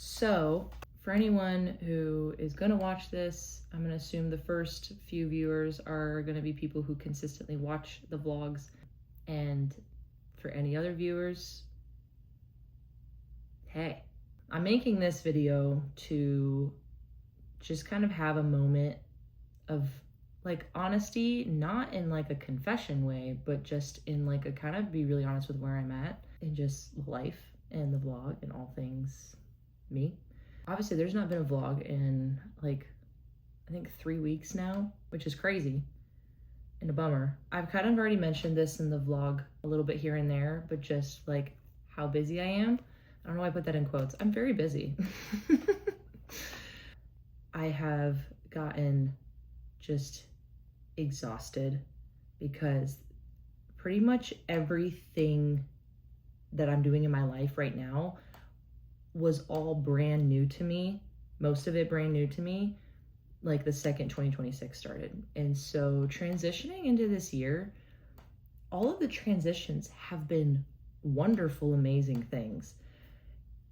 So, for anyone who is going to watch this, I'm going to assume the first few viewers are going to be people who consistently watch the vlogs. And for any other viewers, hey, I'm making this video to just kind of have a moment of like honesty, not in like a confession way, but just in like a kind of be really honest with where I'm at in just life and the vlog and all things me. Obviously, there's not been a vlog in like, I think 3 weeks now, which is crazy and a bummer. I've kind of already mentioned this in the vlog a little bit here and there, but just like how busy I am. I don't know why I put that in quotes. I'm very busy. I have gotten just exhausted because pretty much everything that I'm doing in my life right now was all brand new to me, most of it brand new to me, like the second 2026 started. And so transitioning into this year, all of the transitions have been wonderful, amazing things,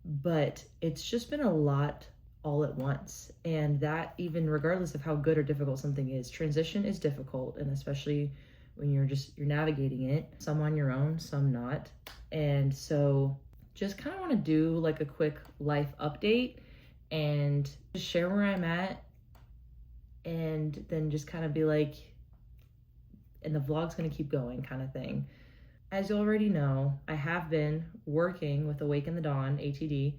but it's just been a lot all at once. And that, even regardless of how good or difficult something is, transition is difficult, and especially when you're navigating it, some on your own, some not. And so just kind of want to do like a quick life update and just share where I'm at, and then just kind of be like, and the vlog's going to keep going kind of thing. As you already know, I have been working with Awaken the Dawn, ATD,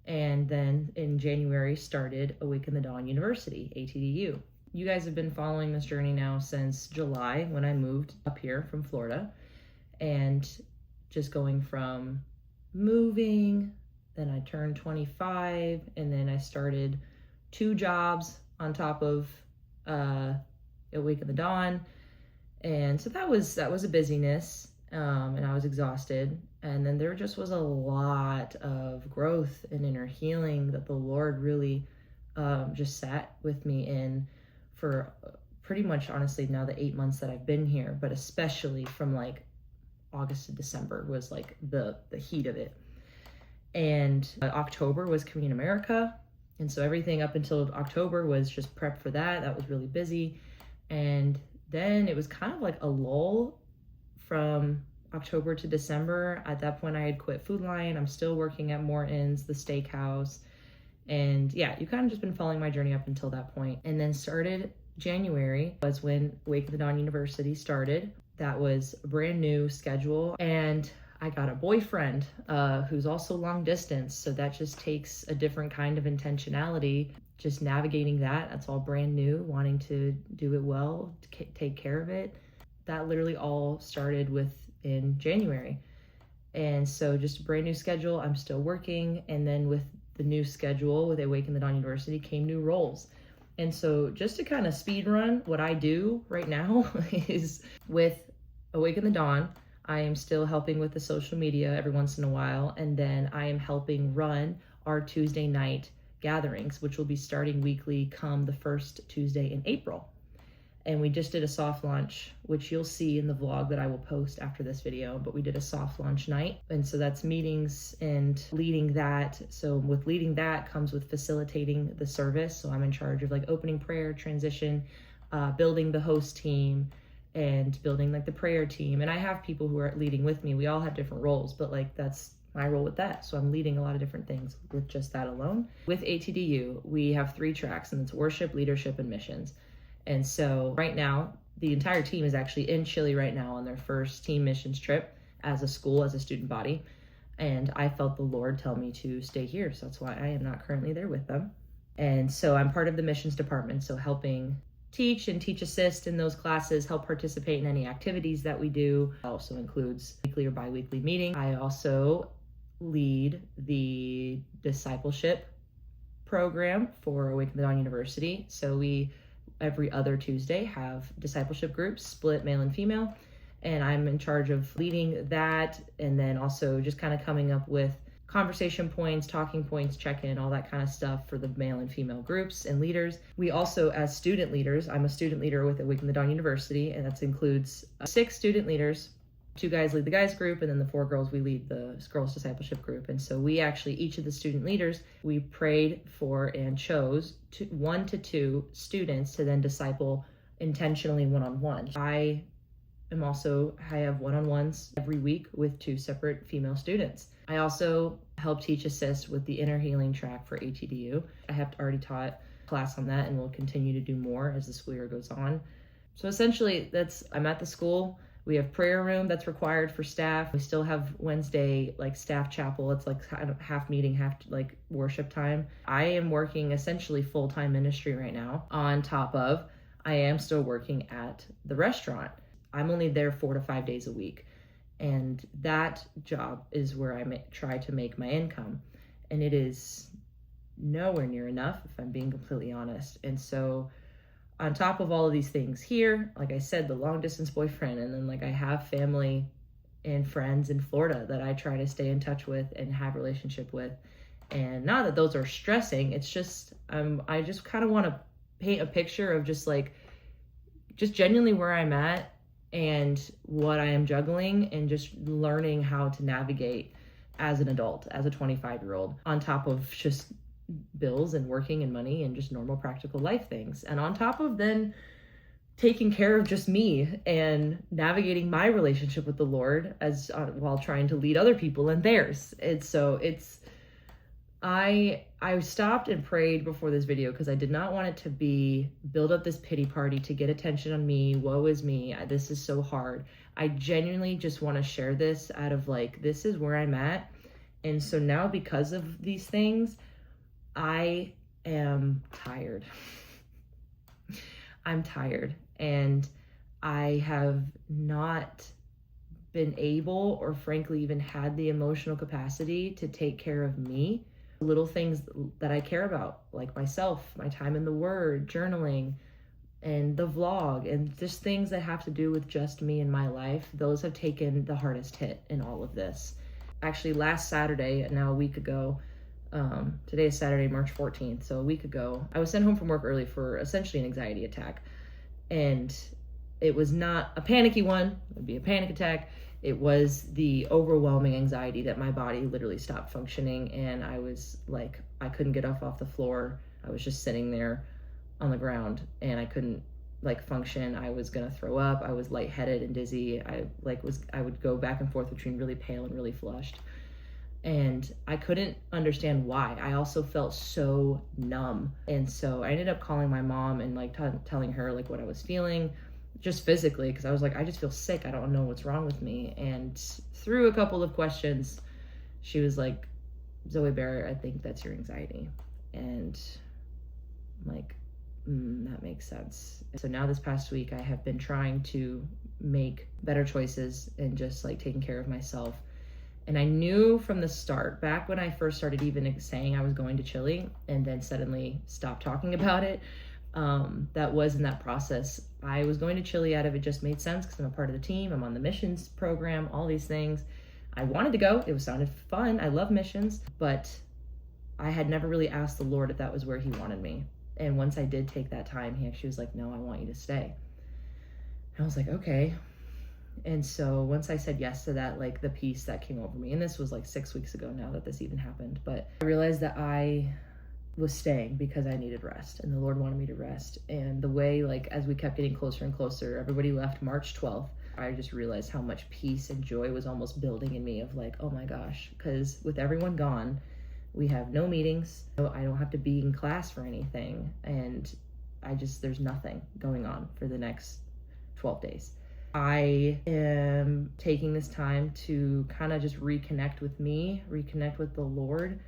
and then in January started Awaken the Dawn University, ATDU. You guys have been following this journey now since July, when I moved up here from Florida, and just going from moving, then I turned 25, and then I started 2 jobs on top of Awaken the Dawn. And so that was a busyness, and I was exhausted. And then there just was a lot of growth and inner healing that the Lord really just sat with me in for pretty much, honestly, now the 8 months that I've been here, but especially from like August to December was like the heat of it. And October was Korean America. And so everything up until October was just prep for that. That was really busy. And then it was kind of like a lull from October to December. At that point, I had quit Food Lion. I'm still working at Morton's, the steakhouse. And yeah, you kind of just been following my journey up until that point. And then started January was when Awaken the Dawn University started. That was a brand new schedule. And I got a boyfriend who's also long distance. So that just takes a different kind of intentionality, just navigating that. That's all brand new, wanting to do it well, take care of it. That literally all started in January. And so just a brand new schedule. I'm still working. And then with the new schedule with Awaken the Dawn University came new roles. And so just to kind of speed run what I do right now is with Awaken the Dawn, I am still helping with the social media every once in a while. And then I am helping run our Tuesday night gatherings, which will be starting weekly come the first Tuesday in April. And we just did a soft launch, which you'll see in the vlog that I will post after this video, but we did a soft launch night. And so that's meetings and leading that. So with leading that comes with facilitating the service. So I'm in charge of like opening prayer, transition, building the host team, and building like the prayer team. And I have people who are leading with me. We all have different roles, but like that's my role with that. So I'm leading a lot of different things with just that alone. With ATDU, we have 3 tracks, and it's worship, leadership, and missions. And so right now, the entire team is actually in Chile right now on their first team missions trip as a school, as a student body. And I felt the Lord tell me to stay here. So that's why I am not currently there with them. And so I'm part of the missions department. So helping teach and teach assist in those classes, help participate in any activities that we do. It also includes weekly or bi-weekly meeting. I also lead the discipleship program for Awaken the Dawn University. So we every other Tuesday have discipleship groups, split male and female, and I'm in charge of leading that, and then also just kind of coming up with conversation points, talking points, check-in, all that kind of stuff for the male and female groups and leaders. We also, as student leaders, I'm a student leader with Awaken the Dawn University, and that includes 6 student leaders 2 guys lead the guys group, and then the 4 girls, we lead the girls discipleship group. And so we actually, each of the student leaders, we prayed for and chose 1 to 2 students to then disciple intentionally one-on-one. I have one-on-ones every week with 2 separate female students. I also help teach assist with the inner healing track for ATDU. I have already taught class on that and will continue to do more as the school year goes on. So essentially I'm at the school. We have prayer room that's required for staff. We still have Wednesday staff chapel. It's kind of half meeting, half worship time. I am working essentially full-time ministry right now. On top of, I am still working at the restaurant. I'm only there 4 to 5 days a week. And that job is where I try to make my income. And it is nowhere near enough, if I'm being completely honest. And so on top of all of these things here, like I said, the long distance boyfriend, and then I have family and friends in Florida that I try to stay in touch with and have relationship with. And not that those are stressing, it's just, I just kind of want to paint a picture of just genuinely where I'm at and what I am juggling, and just learning how to navigate as an adult, as a 25-year-old, on top of just bills and working and money and just normal practical life things. And on top of then taking care of just me and navigating my relationship with the Lord while trying to lead other people in theirs. And so I stopped and prayed before this video because I did not want it to build up this pity party to get attention on me. Woe is me. This is so hard. I genuinely just want to share this out of this is where I'm at. And so now, because of these things, I am tired. I'm tired, and I have not been able, or frankly even had the emotional capacity to take care of me. Little things that I care about, like myself, my time in the Word, journaling, and the vlog, and just things that have to do with just me and my life. Those have taken the hardest hit in all of this. Actually, last Saturday, now a week ago, today is Saturday, March 14th. So a week ago, I was sent home from work early for essentially an anxiety attack. And it was not a panicky one. It would be a panic attack. It was the overwhelming anxiety that my body literally stopped functioning. And I was I couldn't get up off the floor. I was just sitting there on the ground, and I couldn't function. I was gonna throw up. I was lightheaded and dizzy. I would go back and forth between really pale and really flushed. And I couldn't understand why. I also felt so numb. And so I ended up calling my mom and telling her what I was feeling, just physically, because I was I just feel sick. I don't know what's wrong with me. And through a couple of questions, she was like, Zoe Barrett, I think that's your anxiety. And I'm that makes sense. So now this past week, I have been trying to make better choices and just taking care of myself. And I knew from the start, back when I first started even saying I was going to Chile and then suddenly stopped talking about it, that was in that process. I was going to Chile out of it just made sense because I'm a part of the team. I'm on the missions program, all these things. I wanted to go. It sounded fun. I love missions, but I had never really asked the Lord if that was where he wanted me. And once I did take that time, he actually was like, no, I want you to stay. And I was like, okay. And so once I said yes to that, the peace that came over me, and this was 6 weeks ago now that this even happened, but I realized that I was staying because I needed rest, and the Lord wanted me to rest. And the way, as we kept getting closer and closer, everybody left March 12th. I just realized how much peace and joy was almost building in me of oh my gosh, because with everyone gone, we have no meetings. I don't have to be in class for anything. And there's nothing going on for the next 12 days. I am taking this time to kind of just reconnect with me, reconnect with the Lord,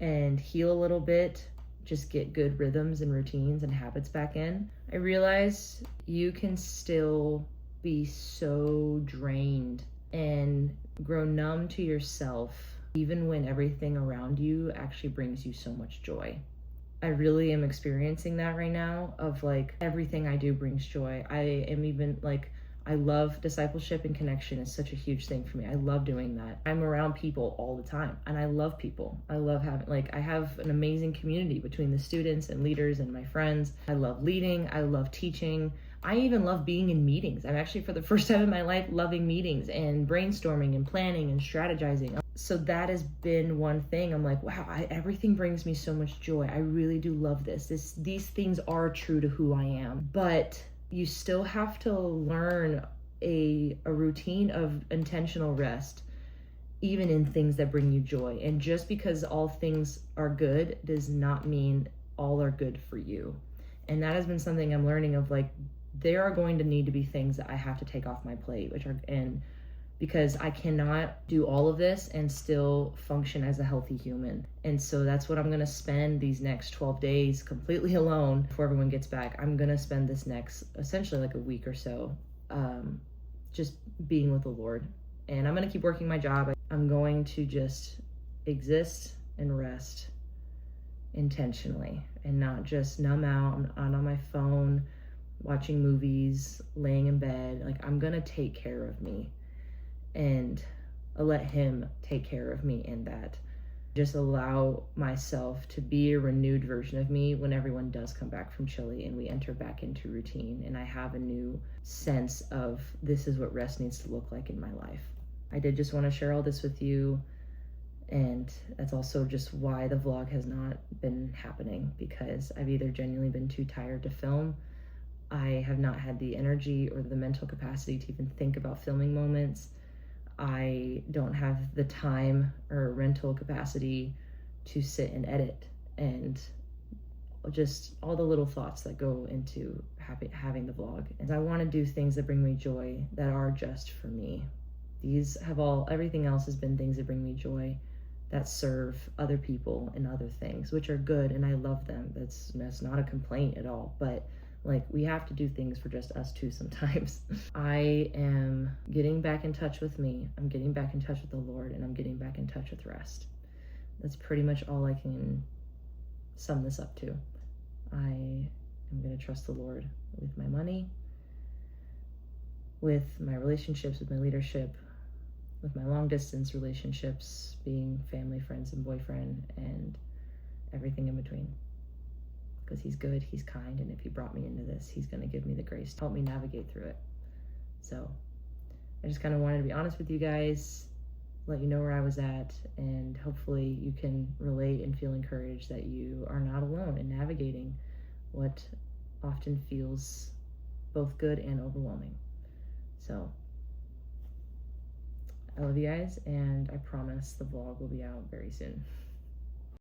and heal a little bit, just get good rhythms and routines and habits back in. I realize you can still be so drained and grow numb to yourself, even when everything around you actually brings you so much joy. I really am experiencing that right now of everything I do brings joy. I am even I love discipleship, and connection is such a huge thing for me. I love doing that. I'm around people all the time, and I love people. I love having, I have an amazing community between the students and leaders and my friends. I love leading. I love teaching. I even love being in meetings. I'm actually, for the first time in my life, loving meetings and brainstorming and planning and strategizing. So that has been one thing. I'm like, wow, everything brings me so much joy. I really do love this. These things are true to who I am. But you still have to learn a routine of intentional rest, even in things that bring you joy. And just because all things are good does not mean all are good for you. And that has been something I'm learning of, like, there are going to need to be things that I have to take off my plate, because I cannot do all of this and still function as a healthy human. And so that's what I'm going to spend these next 12 days completely alone before everyone gets back. I'm going to spend this next, essentially like a week or so, just being with the Lord. And I'm going to keep working my job. I'm going to just exist and rest intentionally and not just numb out. I'm not on my phone watching movies, laying in bed. Like, I'm going to take care of me and let him take care of me in that. Just allow myself to be a renewed version of me when everyone does come back from Chile and we enter back into routine and I have a new sense of this is what rest needs to look like in my life. I did just want to share all this with you, and that's also just why the vlog has not been happening, because I've either genuinely been too tired to film, I have not had the energy or the mental capacity to even think about filming moments, I don't have the time or rental capacity to sit and edit, and just all the little thoughts that go into having the vlog. And I want to do things that bring me joy, that are just for me. Everything else has been things that bring me joy, that serve other people and other things, which are good, and I love them. That's not a complaint at all, but like, we have to do things for just us too sometimes. I am getting back in touch with me. I'm getting back in touch with the Lord, and I'm getting back in touch with rest. That's pretty much all I can sum this up to. I am going to trust the Lord with my money, with my relationships, with my leadership, with my long distance relationships, being family, friends, and boyfriend, and everything in between. Because he's good, he's kind, and if he brought me into this, he's going to give me the grace to help me navigate through it. So I just kind of wanted to be honest with you guys, let you know where I was at, and hopefully you can relate and feel encouraged that you are not alone in navigating what often feels both good and overwhelming. So I love you guys, and I promise the vlog will be out very soon.